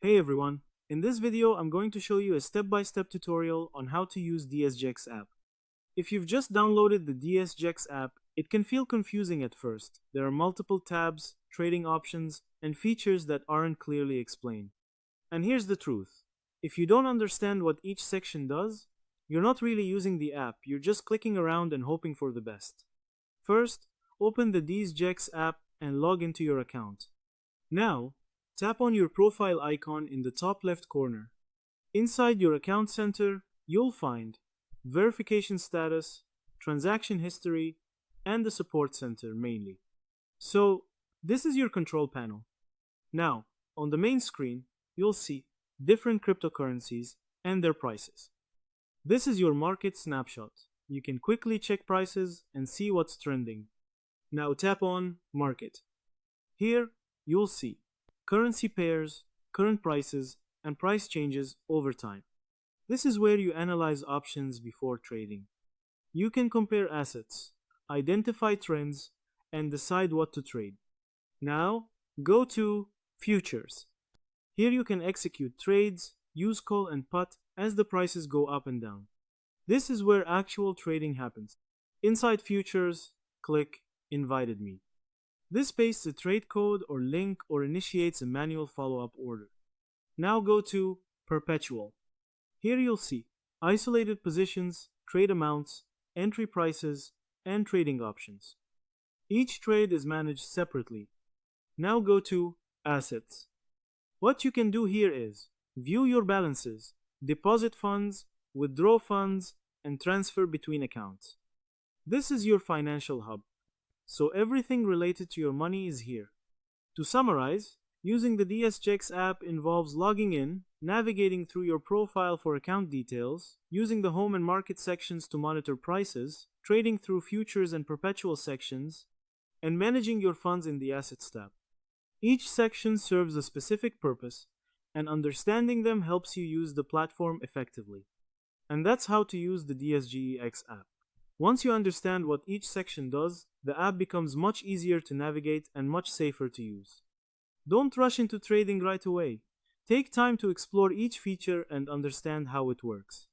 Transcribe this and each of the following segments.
Hey everyone, in this video I'm going to show you a step-by-step tutorial on how to use DSJ app. If you've just downloaded the DSJ app, it can feel confusing at first. There are multiple tabs, trading options, and features that aren't clearly explained. And here's the truth. If you don't understand what each section does, you're not really using the app, you're just clicking around and hoping for the best. First, open the DSJ app and log into your account. Now, tap on your profile icon in the top left corner. Inside your account center, you'll find verification status, transaction history, and the support center mainly. So, this is your control panel. Now, on the main screen, you'll see different cryptocurrencies and their prices. This is your market snapshot. You can quickly check prices and see what's trending. Now tap on Market. Here, you'll see currency pairs, current prices, and price changes over time. This is where you analyze options before trading. You can compare assets, identify trends, and decide what to trade. Now, go to Futures. Here you can execute trades, use call and put as the prices go up and down. This is where actual trading happens. Inside Futures, click Invited Me. This pastes a trade code or link or initiates a manual follow-up order. Now go to Perpetual. Here you'll see isolated positions, trade amounts, entry prices, and trading options. Each trade is managed separately. Now go to Assets. What you can do here is view your balances, deposit funds, withdraw funds, and transfer between accounts. This is your financial hub. So everything related to your money is here. To summarize, using the DSJ app involves logging in, navigating through your profile for account details, using the home and market sections to monitor prices, trading through futures and perpetual sections, and managing your funds in the assets tab. Each section serves a specific purpose, and understanding them helps you use the platform effectively. And that's how to use the DSJ app. Once you understand what each section does, the app becomes much easier to navigate and much safer to use. Don't rush into trading right away. Take time to explore each feature and understand how it works.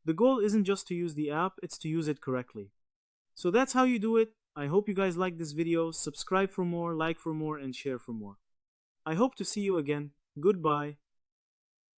The goal isn't just to use the app, it's to use it correctly. So that's how you do it. I hope you guys liked this video. Subscribe for more, like for more, and share for more. I hope to see you again. Goodbye.